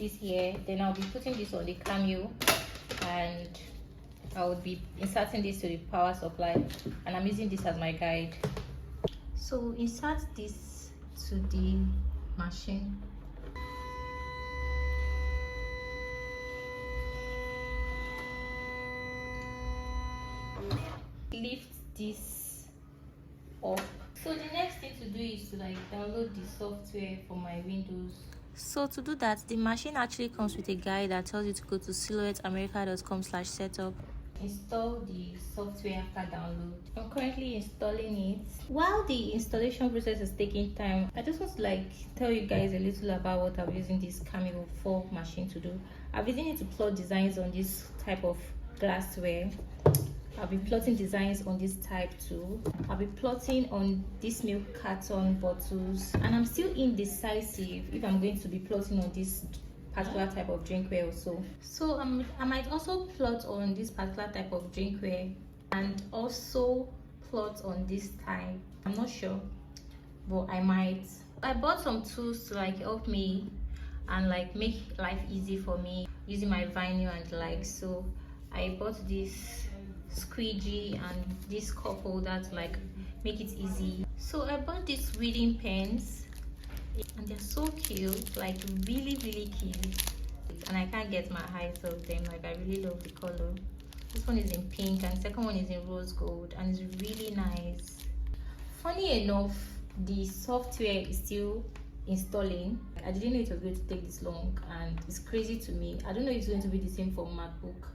this here, then I'll be putting this on the Cameo, and I would be inserting this to the power supply, and I'm using this as my guide. So insert this to the machine. Lift this up. So the next thing to do is to like download the software for my Windows. So to do that, the machine actually comes with a guide that tells you to go to silhouetteamerica.com/setup. Install the software after download. I'm currently installing it. While the installation process is taking time, I just want to like tell you guys a little about what I'm using this Cameo 4 machine to do. I'm using it to plot designs on this type of glassware. I'll be plotting designs on this type too. I'll be plotting on this milk carton bottles, and I'm still indecisive if I'm going to be plotting on this particular type of drinkware also. So I might also plot on this particular type of drinkware and also plot on this type. I'm not sure, but I might. I bought some tools to like help me and like make life easy for me using my vinyl and like. So I bought this squeegee and this cup holder to like make it easy. So I bought these reading pens, and they're so cute, like really cute, and I can't get my eyes off them. Like I really love the color. This one is in pink and the second one is in rose gold, and it's really nice. Funny enough, the software is still installing. I didn't know it was going to take this long, and it's crazy to me. I don't know if it's going to be the same for MacBook.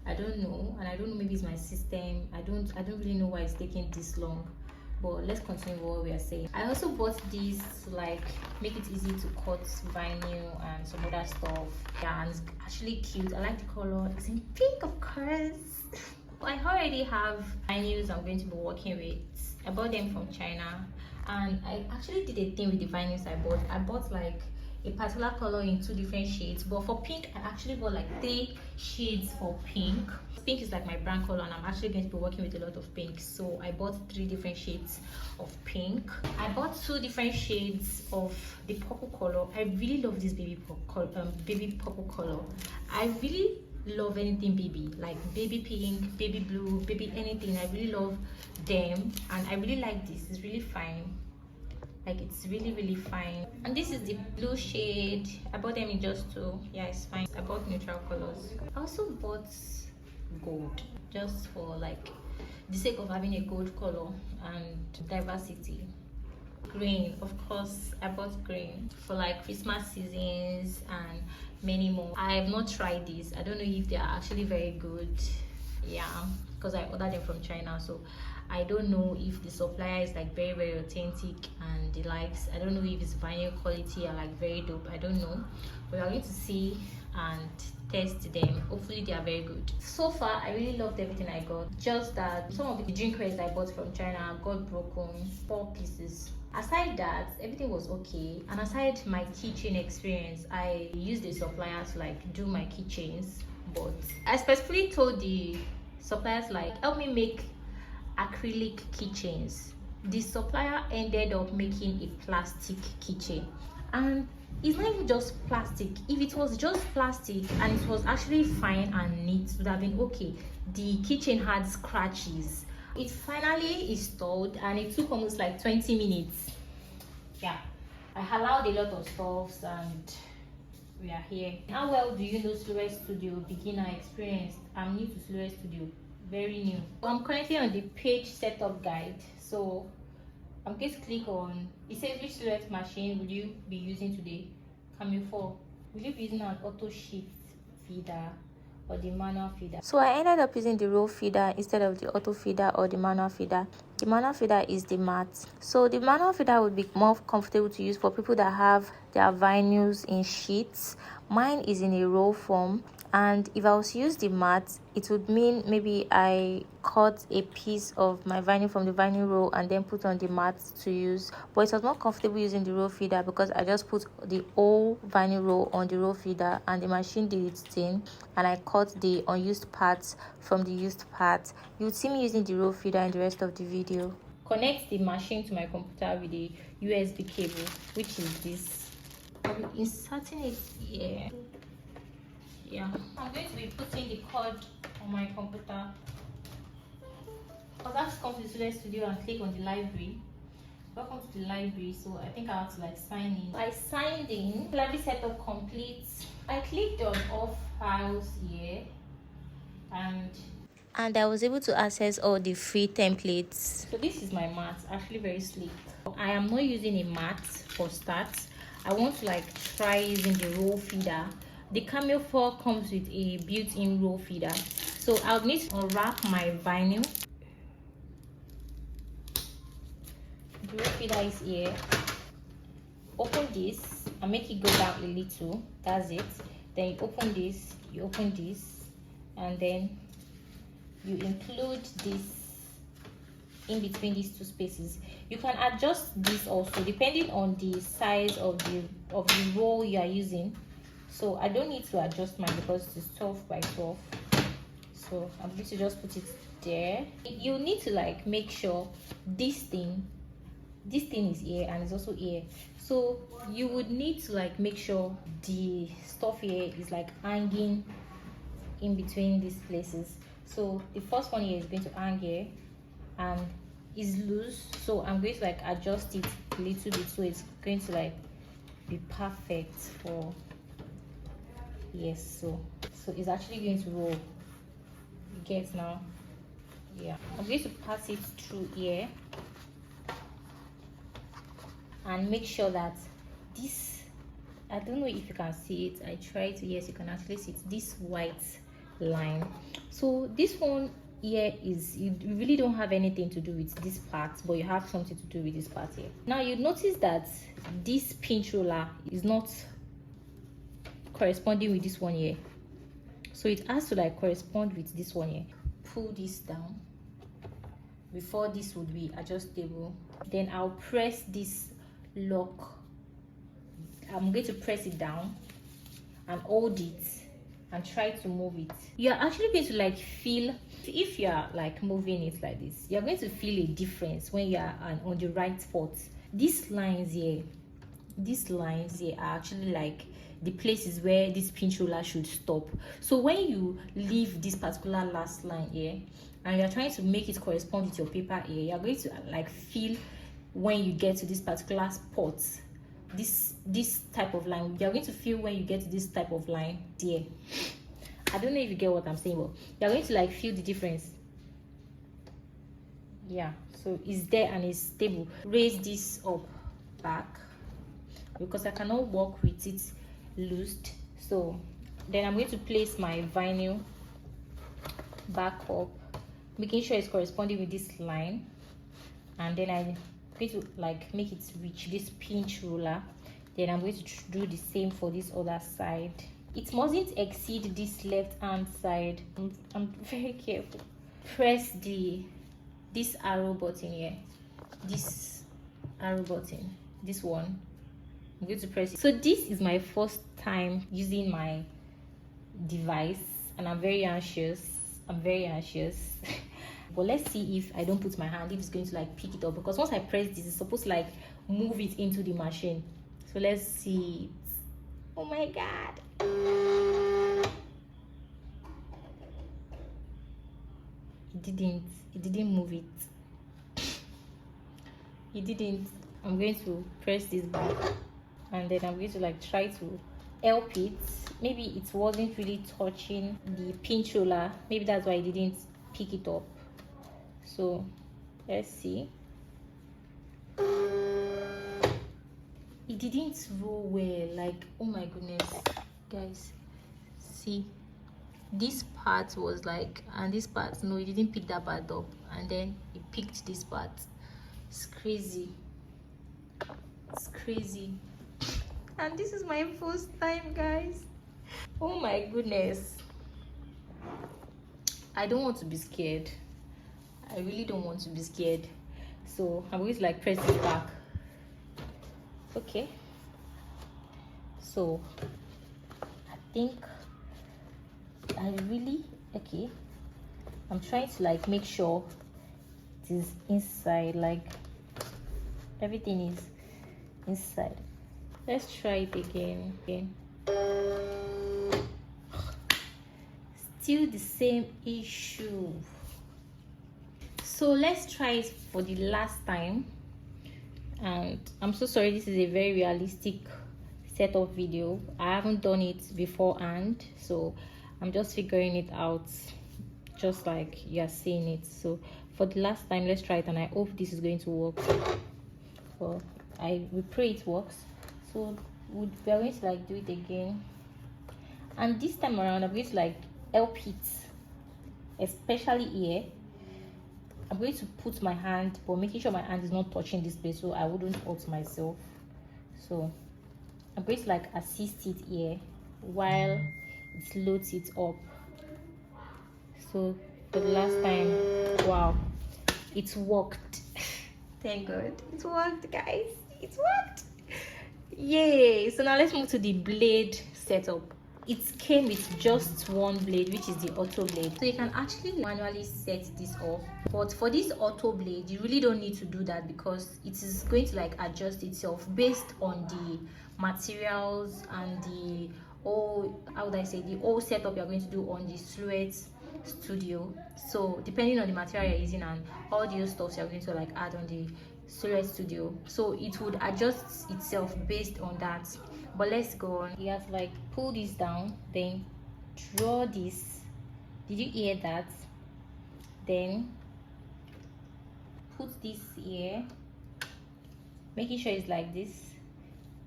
I don't know, and I don't know, maybe it's my system. I don't really know why it's taking this long, but let's continue what we are saying. I also bought these to like make it easy to cut vinyl and some other stuff. Yeah, and it's actually cute. I like the color. It's in pink, of course. I already have vinyls I'm going to be working with. I bought them from China, and I actually did a thing with the vinyls I bought like a particular color in 2 different shades, but for pink I actually bought like 3 shades for pink. Pink is like my brand color, and I'm actually going to be working with a lot of pink, so I bought 3 different shades of pink. I bought 2 different shades of the purple color. I really love this baby purple color. I really love anything baby, like baby pink, baby blue, baby anything. I really love them, and I really like this. It's really fine. Like it's really fine. And this is the blue shade. I bought them in just 2. Yeah, it's fine. I bought neutral colors. I also bought gold just for like the sake of having a gold color and diversity. Green, of course, I bought green for like Christmas seasons and many more. I have not tried these. I don't know if they are actually very good. Yeah, because I ordered them from China, so I don't know if the supplier is like very authentic and the likes. I don't know if it's vinyl quality or like very dope. I don't know, but we are going to see and test them. Hopefully they are very good. So far I really loved everything I got, just that some of the drinkwares I bought from China got broken, 4 pieces. Aside that, everything was okay, and aside my keychain experience, I used the supplier to like do my keychains, but I specifically told the suppliers like help me make acrylic keychains. The supplier ended up making a plastic keychain, and it's not even just plastic. If it was just plastic and it was actually fine and neat, it would have been okay. The keychain had scratches. It finally installed, and it took almost like 20 minutes. Yeah, I allowed a lot of stuffs, and we are here. How well do you know Silhouette Studio beginner experience? I'm new to Silhouette Studio, very new. I'm currently on the page setup guide, so I'm going to click on, it says which silhouette machine will you be using today? Cameo 4. Will you be using an auto shift feeder or the manual feeder? So I ended up using the roll feeder instead of the auto feeder or the manual feeder. The manual feeder is the matte. So the manual feeder would be more comfortable to use for people that have their vinyls in sheets. Mine is in a roll form, and if I was to use the matte, it would mean maybe I cut a piece of my vinyl from the vinyl roll and then put on the matte to use. But it was more comfortable using the roll feeder because I just put the whole vinyl roll on the roll feeder and the machine did its thing, and I cut the unused parts from the used parts. You would see me using the roll feeder in the rest of the video. Connect the machine to my computer with a USB cable, which is this. I'll be inserting it here. Yeah, I'm going to be putting the code on my computer. I'll have to come to the student studio and click on the library. Welcome to the library. So I think I have to like sign in. I signed in. Library setup complete. I clicked on off files here, and I was able to access all the free templates. So this is my mat, actually very sleek. I am not using a mat for starts. I want to like try using the roll feeder. The Cameo 4 comes with a built-in roll feeder. So I'll need to unwrap my vinyl. The roll feeder is here. Open this and make it go down a little. That's it. Then you open this, and then you include this in between these two spaces. You can adjust this also depending on the size of the roll you are using. So I don't need to adjust mine because it's 12 by 12. So I'm going to just put it there. You need to like make sure this thing is here and it's also here. So you would need to like make sure the stuff here is like hanging in between these places. So the first one here is going to hang here and is loose, so I'm going to like adjust it a little bit so it's going to like be perfect for, yes, so it's actually going to roll. You get now? Yeah, I'm going to pass it through here and make sure that this, I don't know if you can see it, I try to, yes, you can actually see it, this white line. So this one here is, you really don't have anything to do with this part, but you have something to do with this part here. Now you notice that this pinch roller is not corresponding with this one here, so it has to like correspond with this one here. Pull this down before this would be adjustable. Then I'll press this lock. I'm going to press it down and hold it and try to move it. You're actually going to like feel, if you're like moving it like this, you're going to feel a difference when you're on the right spot. These lines here are actually like the places where this pinch roller should stop. So when you leave this particular last line here and you're trying to make it correspond with your paper here, you're going to like feel when you get to this particular spot, this type of line, you're going to feel when you get to this type of line here. I don't know if you get what I'm saying, but you're going to like feel the difference. Yeah, so it's there and it's stable. Raise this up back because I cannot work with it loosed. So then I'm going to place my vinyl back up, making sure it's corresponding with this line, and then I'm going to like make it reach this pinch roller. Then I'm going to do the same for this other side. It mustn't exceed this left hand side. I'm very careful. Press this arrow button here, this arrow button, this one. I'm going to press it. So this is my first time using my device and I'm very anxious. But let's see if I don't put my hand, if it's going to like pick it up, because once I press this, it's supposed to like move it into the machine. So let's see it. Oh my god, it didn't move it. It didn't. I'm going to press this back and then I'm going to like try to help it. Maybe it wasn't really touching the pinch roller, maybe that's why it didn't pick it up. So let's see. It didn't roll well, like, oh my goodness, guys, see, this part was like, and this part, no, it didn't pick that part up, and then it picked this part. It's crazy, and this is my first time, guys. Oh my goodness, I don't want to be scared. I really don't want to be scared. So I'm going to like press it back. Okay, so I think okay, I'm trying to like make sure it is inside, like everything is inside. Let's try it again. Still the same issue. So let's try it for the last time. And I'm so sorry, this is a very realistic setup video. I haven't done it beforehand, so I'm just figuring it out just like you're seeing it. So for the last time, let's try it, and I hope this is going to work. Well, we pray it works. So we're going to like do it again, and this time around I'm going to like help it, especially here. I'm going to put my hand, but making sure my hand is not touching this place so I wouldn't hurt myself. So I'm going to like assist it here while it loads it up. So for the last time, wow, it worked. Thank God, it worked, guys. It worked. Yay! So now let's move to the blade setup. It came with just one blade, which is the auto blade. So you can actually manually set this off, but for this auto blade you really don't need to do that because it is going to like adjust itself based on the materials and the whole, how would I say, the whole setup you're going to do on the Silhouette Studio. So depending on the material you're using and all the stuff you're going to like add on the Silhouette Studio, so it would adjust itself based on that. But let's go on. You have to like pull this down, then draw this. Did you hear that? Then put this here, making sure it's like this.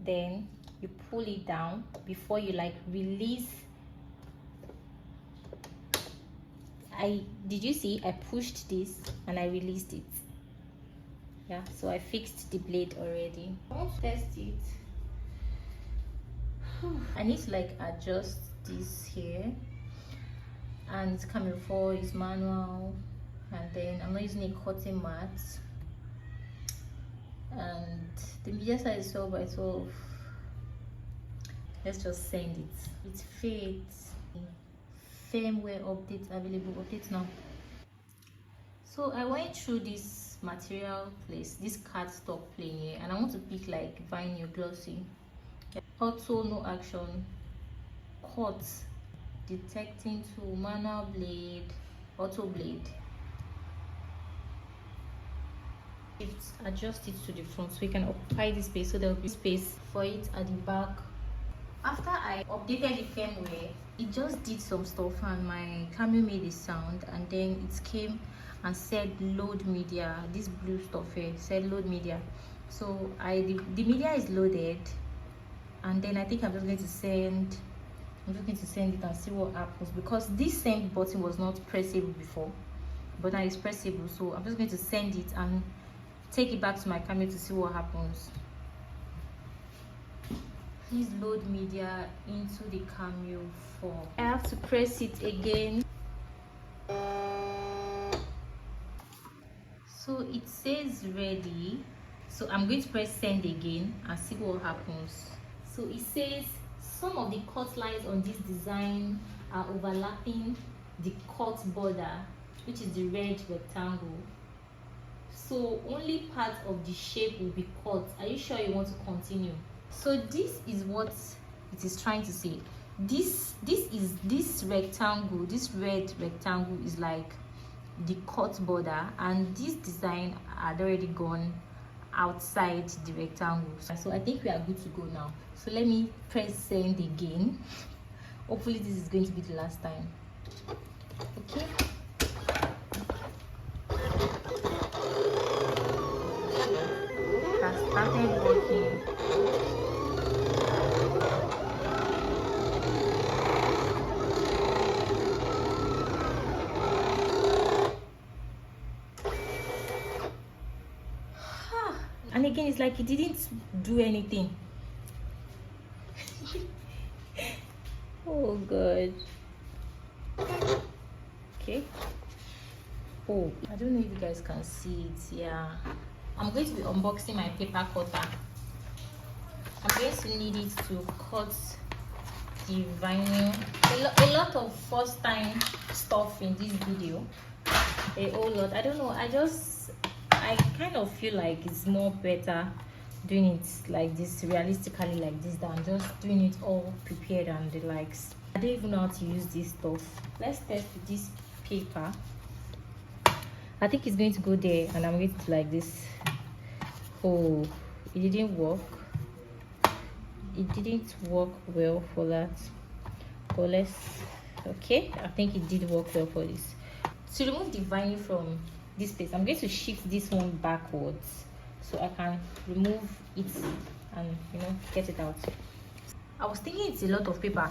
Then you pull it down before you like release. Did you see I pushed this and I released it? Yeah, so I fixed the blade already. I want to test it. I need to like adjust this here, and it's camera 4 is manual, and then I'm not using a cutting mat, and the media size is 12 by 12. Let's just send it. It fits. Firmware update available. Update now. So I went through this material place, this cardstock plain here, and I want to pick like vinyl glossy. Auto, no action, cut, detecting tool, manual blade, auto blade. Adjust it to the front so you can occupy this space, so there will be space for it at the back. After I updated the firmware, it just did some stuff and my camera made a sound, and then it came and said load media. This blue stuff here said load media. So the media is loaded, and then I think I'm just going to send it and see what happens, because this send button was not pressable before, but now it's pressable. So I'm just going to send it and take it back to my camera to see what happens. Please load media into the Cameo 4. I have to press it again. So it says ready, so I'm going to press send again and see what happens. So it says some of the cut lines on this design are overlapping the cut border, which is the red rectangle. So only part of the shape will be cut. Are you sure you want to continue? So this is what it is trying to say. This rectangle, this red rectangle is like the cut border, and this design had already gone outside the rectangle. So I think we are good to go now. So let me press send again. Hopefully this is going to be the last time. Okay. It has started working. And again, it's like it didn't do anything. Oh god. Okay. Oh, I don't know if you guys can see it. Yeah, I'm going to be unboxing my paper cutter. I'm going to need it to cut the vinyl. A lot of first time stuff in this video, a whole lot. I don't know, I kind of feel like it's more better doing it like this, realistically like this, than just doing it all prepared and the likes. I don't even know how to use this stuff. Let's test with this paper. I think it's going to go there, and I'm going to like this. Oh, it didn't work. It didn't work well for that. But let's, okay, I think it did work well for this. To remove the vinyl from this place, I'm going to shift this one backwards so I can remove it and, you know, get it out. I was thinking it's a lot of paper,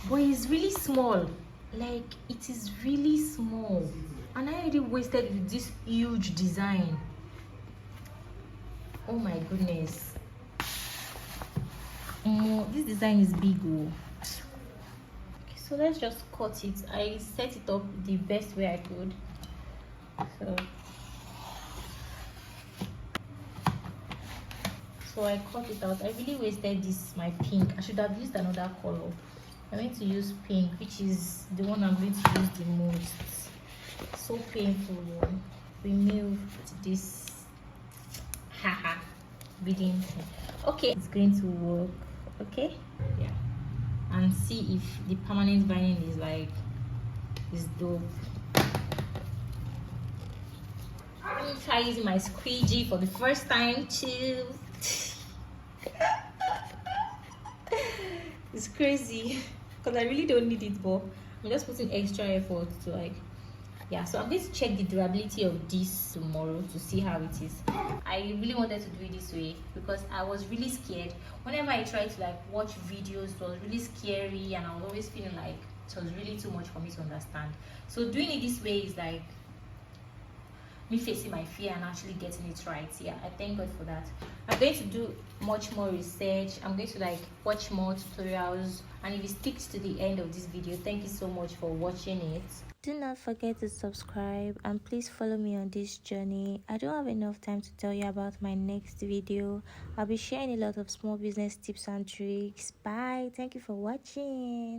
but it's really small. Like, it is really small, and I already wasted with this huge design. Oh my goodness. This design is big. Oh. Okay, so let's just cut it. I set it up the best way I could. So I cut it out. I really wasted this, my pink. I should have used another color. I'm going to use pink, which is the one I'm going to use the most. So painful. Remove this haha beading. Okay, it's going to work. Okay, yeah, and see if the permanent vinyl is dope. Let me try using my squeegee for the first time too. It's crazy because I really don't need it, but I'm just putting extra effort to like, yeah. So I'm going to check the durability of this tomorrow to see how it is. I really wanted to do it this way because I was really scared. Whenever I tried to like watch videos, it was really scary, and I was always feeling like it was really too much for me to understand. So doing it this way is like me facing my fear and actually getting it right. Yeah, I thank God for that. I'm going to do much more research. I'm going to like watch more tutorials, and if you stick to the end of this video, thank you so much for watching it. Do not forget to subscribe, and please follow me on this journey. I don't have enough time to tell you about my next video. I'll be sharing a lot of small business tips and tricks. Bye. Thank you for watching.